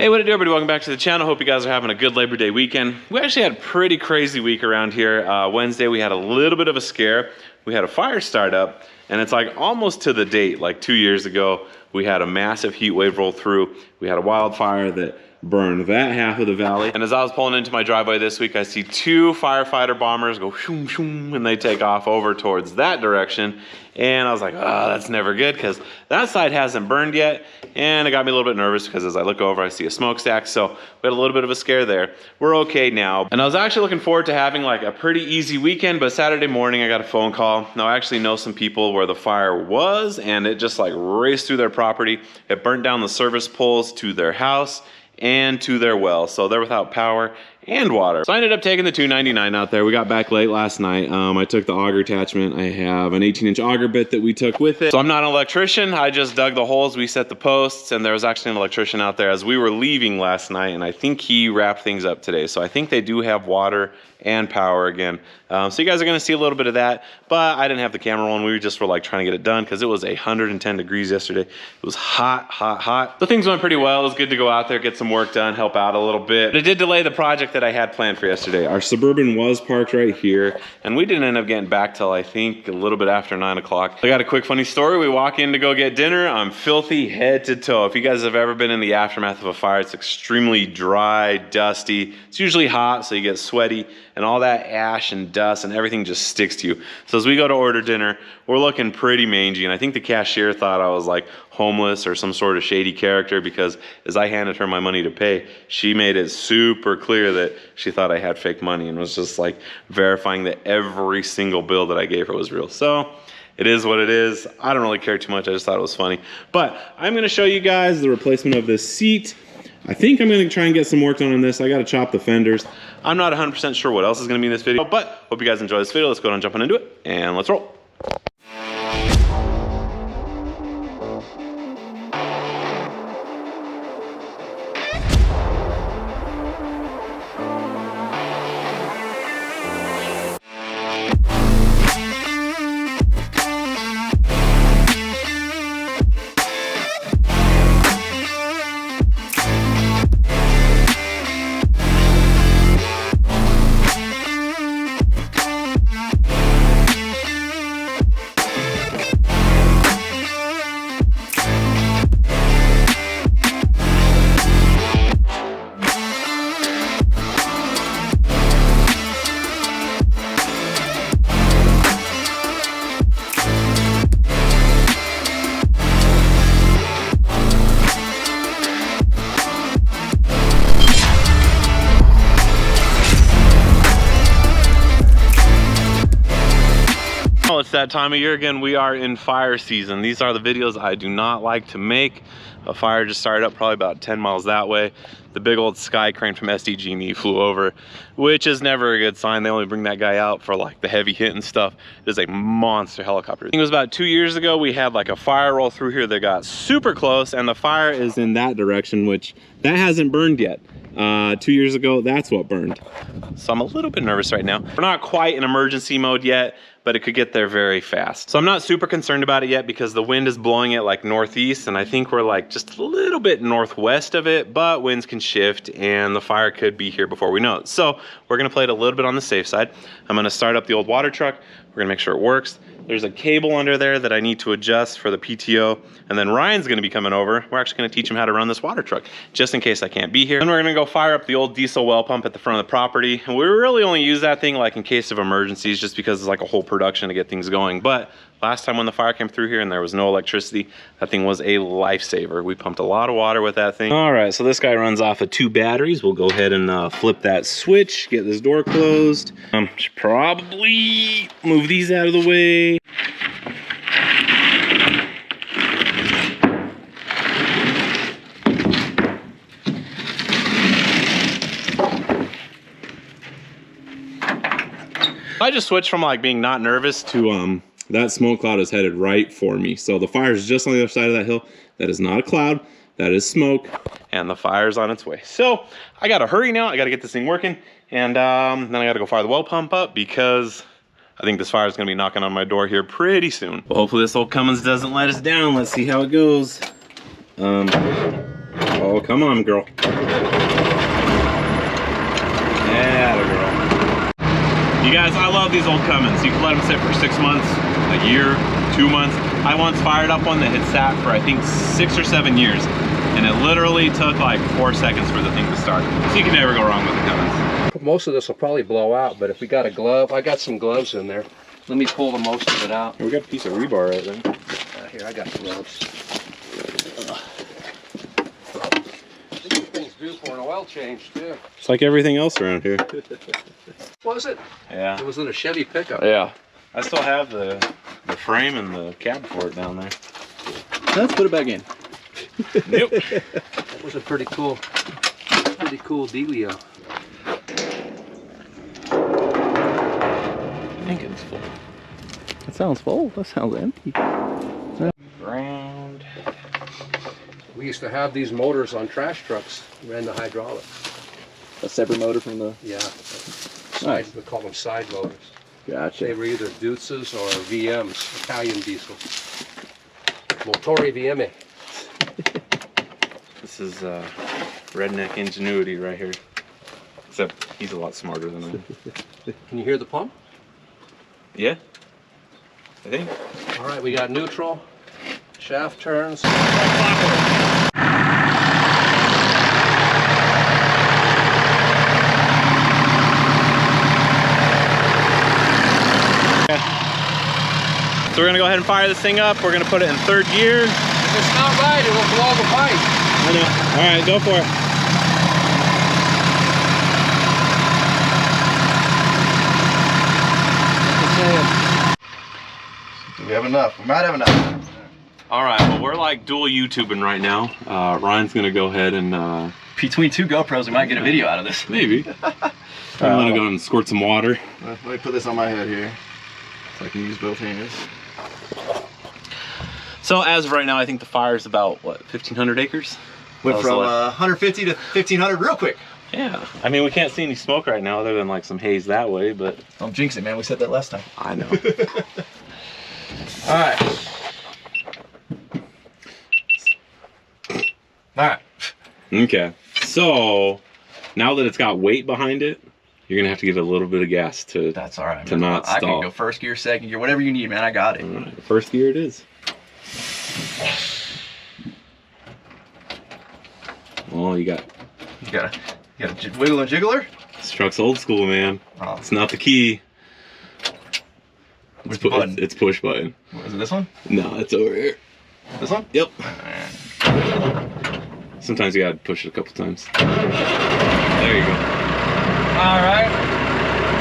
Hey, what it do, everybody? Welcome back to the channel. Hope you guys are having a good Labor Day weekend. We actually had a pretty crazy week around here. Wednesday, we had a little bit of a scare. We had a fire start up, and it's like almost to the date, like 2 years ago, we had a massive heat wave roll through. We had a wildfire that burned that half of the valley. And as I was pulling into my driveway this week, I see two firefighter bombers go shoom, shoom, and they take off over towards that direction. And I was like, oh, that's never good, because that side hasn't burned yet. And it got me a little bit nervous because as I look over, I see a smokestack. So we had a little bit of a scare there. We're okay now. And I was actually looking forward to having like a pretty easy weekend, but Saturday morning I got a phone call. Now I actually know some people where the fire was, and it just like raced through their property. It burnt down the service poles to their house and to their well. So they're without power and water. So I ended up taking the 299 out there. We got back late last night. I took the auger attachment. I have an 18-inch auger bit that we took with it. So I'm not an electrician. I just dug the holes, we set the posts, and there was actually an electrician out there as we were leaving last night, and I think he wrapped things up today. So I think they do have water and power again. So you guys are gonna see a little bit of that, but I didn't have the camera on. We just were like trying to get it done because it was 110 degrees yesterday. It was hot, hot, hot. So things went pretty well. It was good to go out there, get some work done, help out a little bit. But it did delay the project that I had planned for yesterday. Our Suburban was parked right here, and we didn't end up getting back till I think a little bit after 9 o'clock. I got a quick funny story. We walk in to go get dinner. I'm filthy head to toe. If you guys have ever been in the aftermath of a fire, it's extremely dry, dusty. It's usually hot, so you get sweaty, and all that ash and dust and everything just sticks to you. So as we go to order dinner, we're looking pretty mangy, and I think the cashier thought I was like homeless or some sort of shady character, because as I handed her my money to pay, she made it super clear that she thought I had fake money and was just like verifying that every single bill that I gave her was real. So it is what it is. I don't really care too much. I just thought it was funny. But I'm gonna show you guys the replacement of this seat. I think I'm gonna try and get some work done on this. I gotta chop the fenders. I'm not 100% sure what else is gonna be in this video, but hope you guys enjoy this video. Let's go ahead and jump into it, and let's roll. It's that time of year again. We are in fire season. These are the videos I do not like to make. A fire just started up probably about 10 miles that way. The big old sky crane from SDG&E flew over, which is never a good sign. They only bring that guy out for like the heavy hit and stuff. It is a monster helicopter. I think it was about 2 years ago, we had like a fire roll through here that got super close, and the fire is in that direction, which that hasn't burned yet. 2 years ago, that's what burned. So I'm a little bit nervous right now. We're not quite in emergency mode yet, but it could get there very fast. So I'm not super concerned about it yet because the wind is blowing it like northeast, and I think we're like just a little bit northwest of it, but winds can shift and the fire could be here before we know it. So we're gonna play it a little bit on the safe side. I'm gonna start up the old water truck. We're gonna make sure it works. There's a cable under there that I need to adjust for the PTO. And then Ryan's gonna be coming over. We're actually gonna teach him how to run this water truck, just in case I can't be here. Then we're gonna go fire up the old diesel well pump at the front of the property. And we really only use that thing like in case of emergencies, just because it's like a whole production to get things going. But last time when the fire came through here and there was no electricity, that thing was a lifesaver. We pumped a lot of water with that thing. All right, so this guy runs off of 2 batteries. We'll go ahead and flip that switch, get this door closed. Should probably move these out of the way. I just switched from like being not nervous to that smoke cloud is headed right for me. So the fire is just on the other side of that hill. That is not a cloud, that is smoke, and the fire's on its way. So I gotta hurry now. I gotta get this thing working, and then I gotta go fire the well pump up because I think this fire is gonna be knocking on my door here pretty soon. Well, hopefully this old Cummins doesn't let us down. Let's see how it goes. Oh Oh, come on, girl. Yeah, girl. You guys, I love these old Cummins. You can let them sit for 6 months, a year, 2 months. I once fired up one that had sat for I think 6 or 7 years, and it literally took like 4 seconds for the thing to start. So you can never go wrong with the Cummins. Most of this will probably blow out, but if we got a glove, I got some gloves in there. Let me pull the most of it out. Here, we got a piece of rebar right there. Here, I got gloves. These things due for an oil change too. It's like everything else around here. Was it? Yeah. It was in a Chevy pickup. Yeah. I still have the frame and the cab for it down there. Let's put it back in. Nope. That was a pretty cool dealio. I think it's full. That sounds full. That sounds empty. Ground. We used to have these motors on trash trucks. Ran the hydraulics. A separate motor from the... Yeah. Nice. We call them side motors. Gotcha. They were either Dutzes or VMs, Italian diesel. Motori VME. This is redneck ingenuity right here. Except he's a lot smarter than I am. Can you hear the pump? Yeah, I think. All right, we got neutral, shaft turns. So we're gonna go ahead and fire this thing up. We're gonna put it in 3rd gear. If it's not right, it will blow the pipe. I know. All right, go for it. We have enough. We might have enough. All right, well, we're like dual YouTubing right now. Ryan's gonna go ahead and Between 2 GoPros, we might get a video out of this. maybe. I'm gonna go and squirt some water. Let me put this on my head here so I can use both hands. So as of right now, I think the fire is about what, 1,500 acres? Went That was from the last- 150 to 1,500 real quick. Yeah, I mean, we can't see any smoke right now other than like some haze that way, but Don't jinx it, man. We said that last time. I know. All right. All right. Okay, so now that it's got weight behind it, you're gonna have to give it a little bit of gas to. That's all right. To man. not I stall. can go 1st gear, 2nd gear, whatever you need, man. I got it. All right, 1st gear it is. Well, you got You got a wiggle and jiggler? this truck's old school, man. Oh. It's not the key. Where's the button? It's push button. What, is it this one? No, it's over here. This one? Yep. Sometimes you gotta push it a couple times. There you go. All right.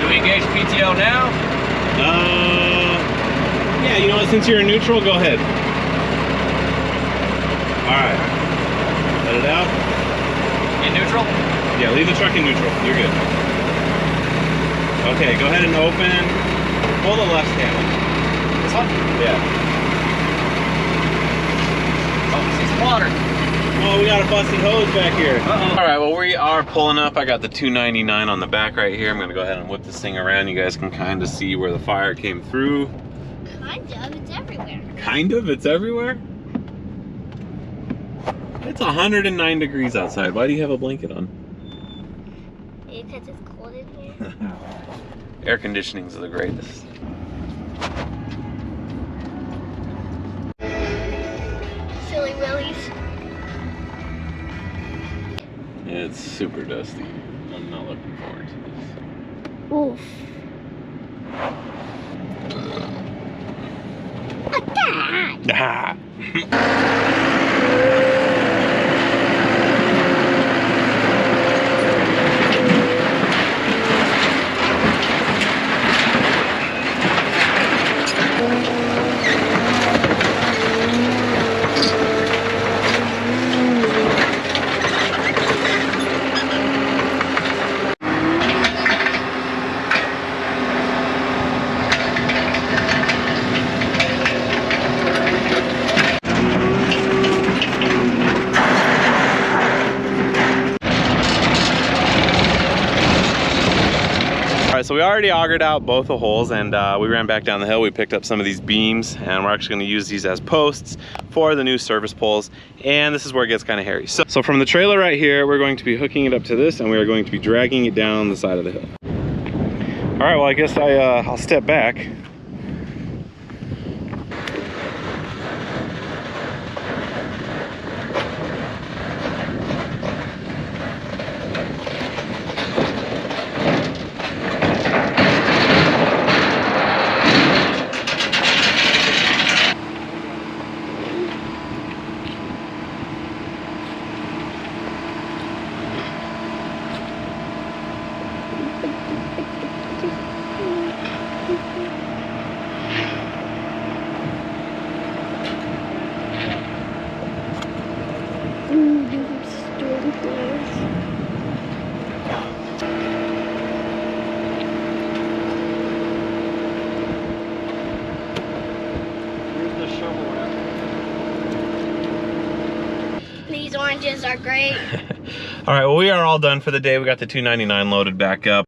Do we engage PTO now? Yeah, you know what? Since you're in neutral, go ahead. All right. Let it out. In neutral? Yeah, leave the truck in neutral. You're good. Okay, go ahead and open. Pull the left handle. This one? Yeah. Oh, see some water. Oh, we got a busted hose back here. Uh-oh. All right, well, we are pulling up. I got the 299 on the back right here. I'm gonna go ahead and whip this thing around. You guys can kind of see where the fire came through. Kind of, it's everywhere. Kind of, it's everywhere. It's 109 degrees outside. Why do you have a blanket on? Because it's cold in here. Air conditioning's the greatest. Silly willies. It's super dusty. I'm not looking forward to this. Oof. Ah. right, so we already augered out both the holes, and we ran back down the hill. We picked up some of these beams, and we're actually gonna use these as posts for the new service poles. And this is where it gets kind of hairy. So from the trailer right here, we're going to be hooking it up to this, and we are going to be dragging it down the side of the hill. All right, well, I guess I'll step back. These oranges are great. All right, well, we are all done for the day. We got the 299 loaded back up.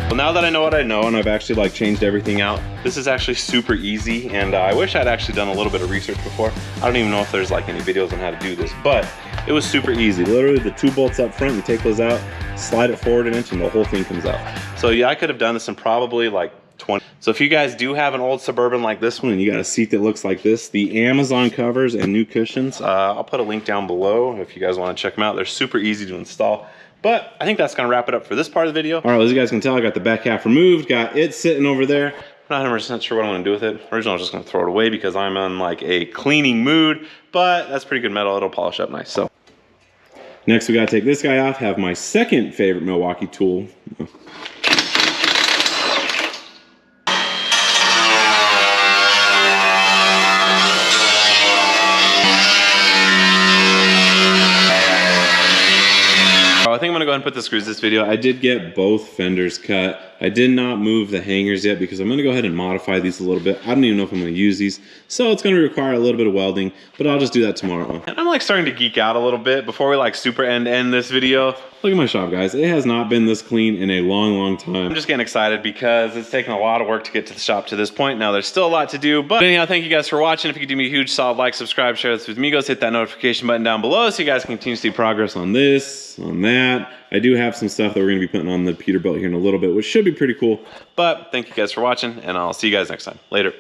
Well, now that I know what I know and I've actually like changed everything out, this is actually super easy, and I wish I'd actually done a little bit of research before. I don't even know if there's like any videos on how to do this, but it was super easy. Literally the 2 bolts up front, you take those out, slide it forward an inch, and the whole thing comes out. So yeah, I could have done this in probably like 20. So if you guys do have an old Suburban like this one and you got a seat that looks like this, the Amazon covers and new cushions, I'll put a link down below if you guys want to check them out. They're super easy to install. But I think that's gonna wrap it up for this part of the video. All right, well, as you guys can tell, I got the back half removed, got it sitting over there. I'm not 100% sure what I'm gonna do with it. Originally, I was just gonna throw it away because I'm in like a cleaning mood, but that's pretty good metal. It'll polish up nice. So next, we gotta take this guy off, have my second favorite Milwaukee tool. I think I'm gonna go ahead and put the screws this video. I did get both fenders cut. I did not move the hangers yet because I'm gonna go ahead and modify these a little bit. I don't even know if I'm gonna use these. So it's gonna require a little bit of welding, but I'll just do that tomorrow. And I'm like starting to geek out a little bit before we like super end this video. Look at my shop, guys. It has not been this clean in a long time. I'm just getting excited because it's taken a lot of work to get to the shop to this point. Now there's still a lot to do, but anyhow, thank you guys for watching. If you could do me a huge solid like, subscribe, share this with amigos, hit that notification button down below so you guys can continue to see progress on this, on that. I do have some stuff that we're gonna be putting on the Peterbilt here in a little bit, which should be pretty cool. But thank you guys for watching, and I'll see you guys next time. Later.